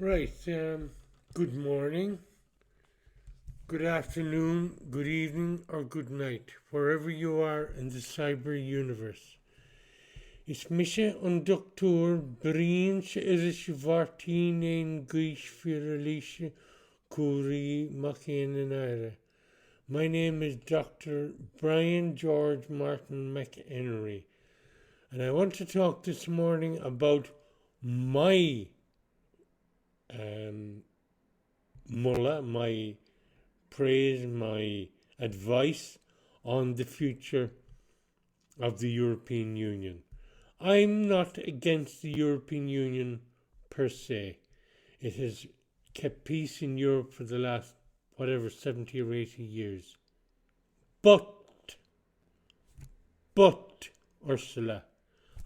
Right. Good morning, good afternoon, good evening, or good night, wherever you are in the cyber universe. Is mise an doctor Brins is Vartin ein Guish Firalisha Kuri Machian. My name is Dr. Brian George Martin McHenry, and I want to talk this morning about my um, mullah, my praise, my advice on the future of the European Union. I'm not against the European Union per se. It has kept peace in Europe for the last, 70 or 80 years. But, Ursula,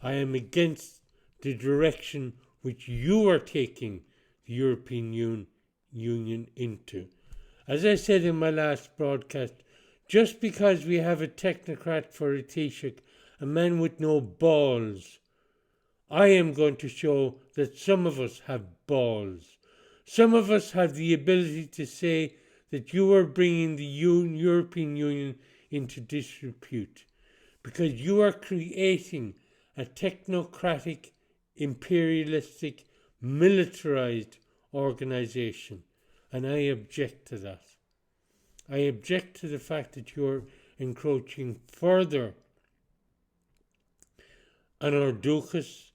I am against the direction which you are taking the European Union into. As I said in my last broadcast, just because we have a technocrat for a Taoiseach, a man with no balls, I am going to show that some of us have balls. Some of us have the ability to say that you are bringing the European Union into disrepute because you are creating a technocratic, imperialistic, militarized organization. And I object to that. I object to the fact that you're encroaching further on our duchess,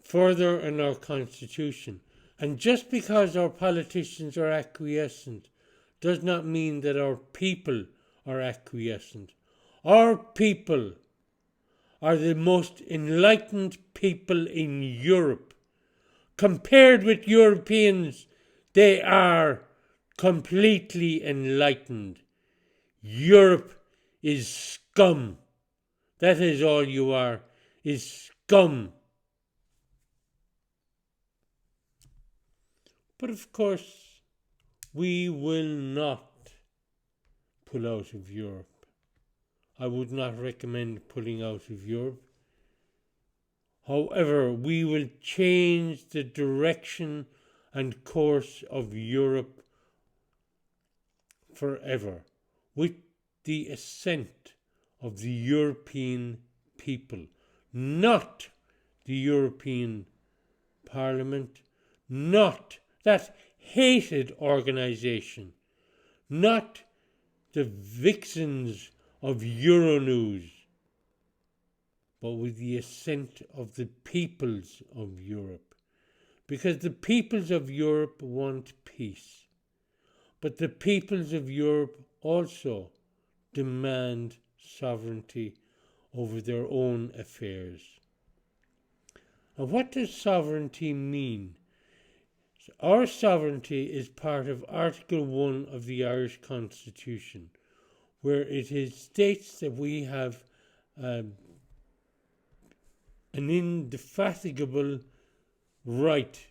further on our constitution. And just because our politicians are acquiescent does not mean that our people are acquiescent. Our people are the most enlightened people in Europe. Compared with Europeans, they are completely enlightened. Europe is scum. That is all you are, is scum. But of course, we will not pull out of Europe. I would not recommend pulling out of Europe. However, we will change the direction and course of Europe forever with the assent of the European people, not the European Parliament, not that hated organization, not the vixens of Euronews, but with the assent of the peoples of Europe. Because the peoples of Europe want peace. But the peoples of Europe also demand sovereignty over their own affairs. And what does sovereignty mean? Our sovereignty is part of Article 1 of the Irish Constitution, where it states that we have an indefatigable right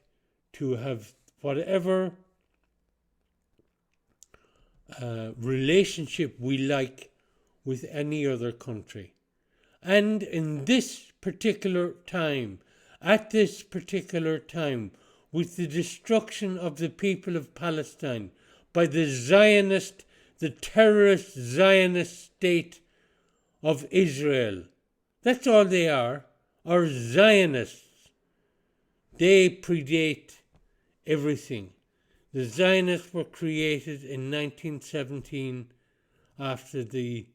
to have whatever relationship we like with any other country. And in this particular time, at this particular time, with the destruction of the people of Palestine by the terrorist Zionist state of Israel, that's all they are Zionists. They predate everything. The Zionists were created in 1917 after the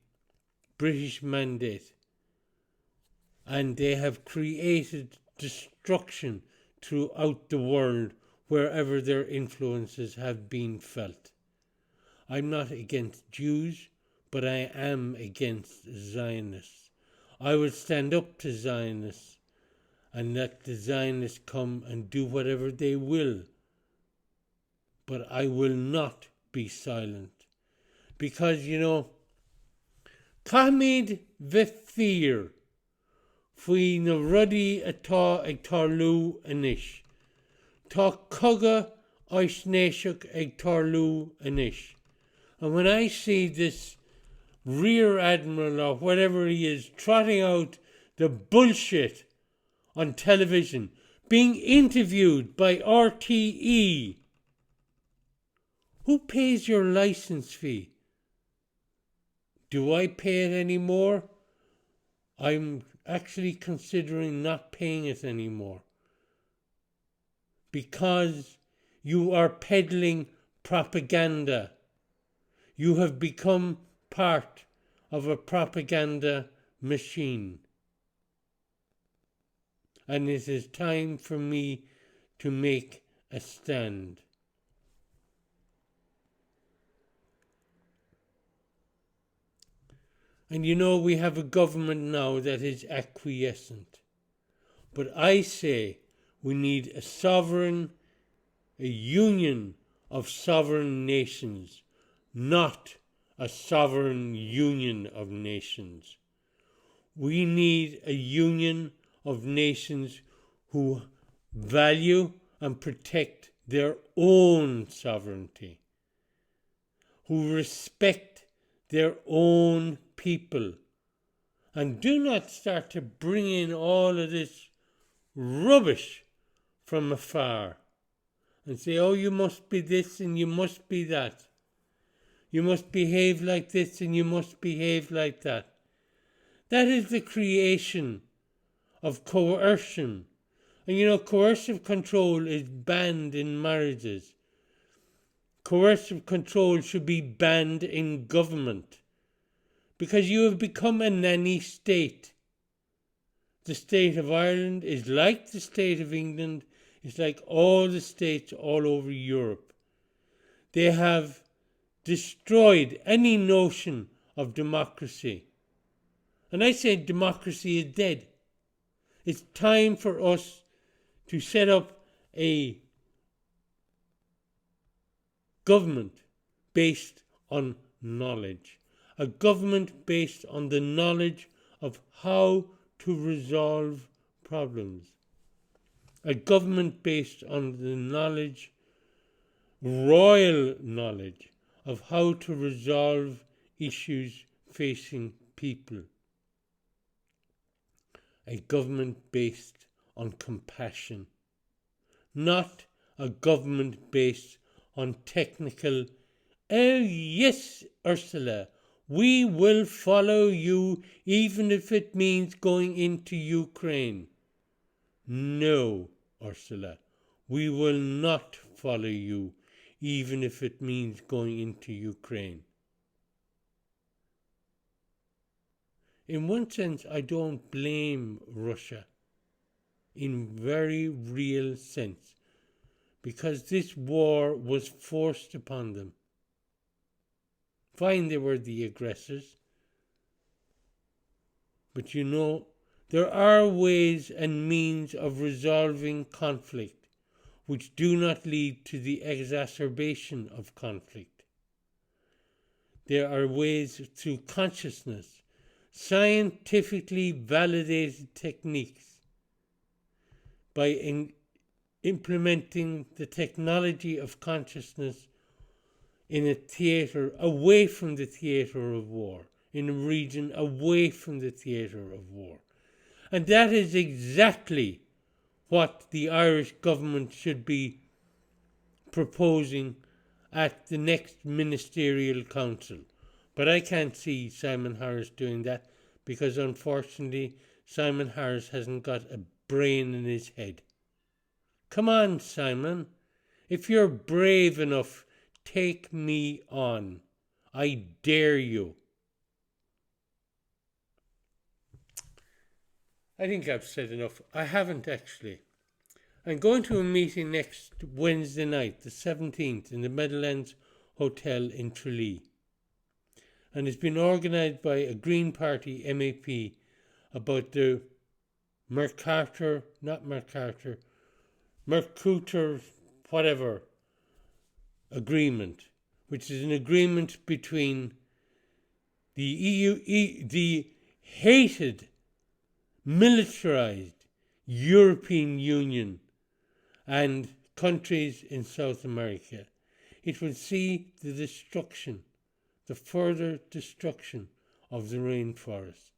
British Mandate, and they have created destruction throughout the world wherever their influences have been felt. I'm not against Jews, but I am against Zionists. I will stand up to Zionists and let the Zionists come and do whatever they will. But I will not be silent. Because, Camid Vefir Fui na ruddy atá ag tarlú anish. Tá coga oisnéisiach ag tarlú anish. And when I see this rear admiral or whatever he is trotting out the bullshit on television, being interviewed by RTE. Who pays your license fee? Do I pay it anymore? I'm actually considering not paying it anymore, because you are peddling propaganda. You have become part of a propaganda machine. And it is time for me to make a stand. And you know, we have a government now that is acquiescent. But I say we need a union of sovereign nations, not a sovereign union of nations. We need a union of nations who value and protect their own sovereignty, who respect their own people, and do not start to bring in all of this rubbish from afar and say, oh, you must be this and you must be that. You must behave like this and you must behave like that. That is the creation of coercion. And you know, coercive control is banned in marriages. Coercive control should be banned in government, because you have become a nanny state. The state of Ireland is like the state of England. It's like all the states all over Europe. They have destroyed any notion of democracy. And I say democracy is dead. It's time for us to set up a government based on knowledge. A government based on the knowledge of how to resolve problems. A government based on the knowledge, royal knowledge, of how to resolve issues facing people. A government based on compassion, not a government based on technical, oh yes, Ursula, we will follow you even if it means going into Ukraine. No, Ursula, we will not follow you even if it means going into Ukraine. In one sense, I don't blame Russia, in very real sense, because this war was forced upon them. Fine, they were the aggressors, but you know, there are ways and means of resolving conflict which do not lead to the exacerbation of conflict. There are ways through consciousness, scientifically validated techniques, by implementing the technology of consciousness in a theatre away from the theatre of war, in a region away from the theatre of war. And that is exactly what the Irish government should be proposing at the next ministerial council. But I can't see Simon Harris doing that, because unfortunately Simon Harris hasn't got a brain in his head. Come on, Simon. If you're brave enough, take me on. I dare you. I think I've said enough. I haven't actually. I'm going to a meeting next Wednesday night, the 17th, in the Meadowlands Hotel in Tralee. And it's been organised by a Green Party MEP about the Mercator, whatever, agreement, which is an agreement between the the hated, militarized European Union and countries in South America. It will see the destruction, the further destruction of the rainforest.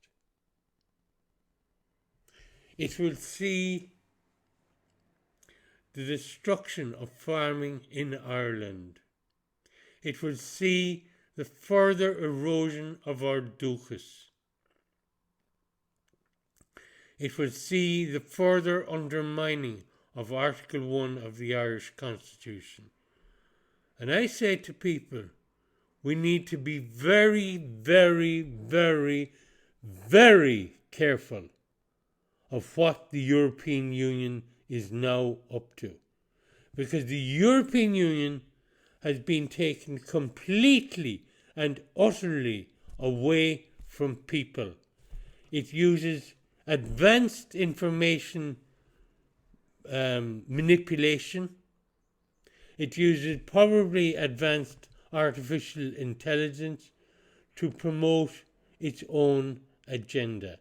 It will see the destruction of farming in Ireland. It will see the further erosion of our duchas. It will see the further undermining of Article 1 of the Irish Constitution. And I say to people, we need to be very, very, very, very careful of what the European Union is now up to. Because the European Union has been taken completely and utterly away from people. It uses advanced information manipulation. It uses probably advanced artificial intelligence to promote its own agenda.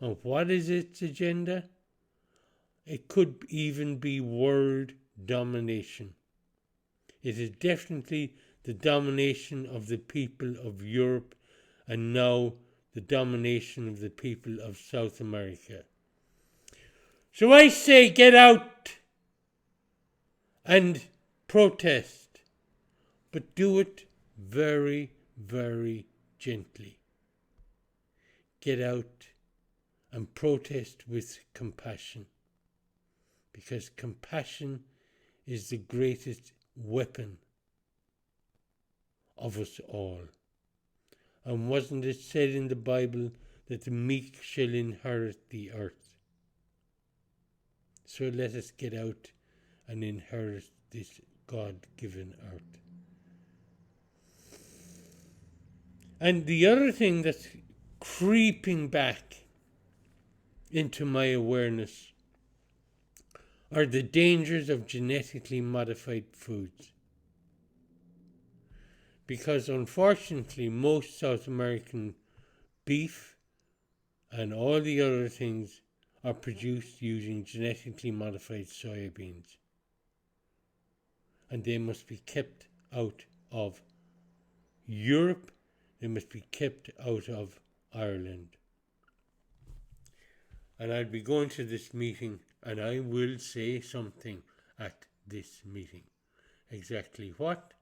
And what is its agenda? It could even be world domination. It is definitely the domination of the people of Europe and now the domination of the people of South America. So I say get out and protest, but do it very, very gently. Get out and protest with compassion, because compassion is the greatest weapon of us all. And wasn't it said in the Bible that the meek shall inherit the earth? So let us get out and inherit this God-given earth. And the other thing that's creeping back into my awareness are the dangers of genetically modified foods. Because unfortunately most South American beef and all the other things are produced using genetically modified soybeans. And they must be kept out of Europe. They must be kept out of Ireland. And I'll be going to this meeting and I will say something at this meeting. Exactly what?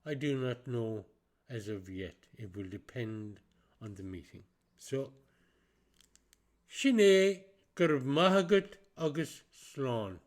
I do not know as of yet. It will depend on the meeting. So, Shine Gurb Mahagut Agus Slán.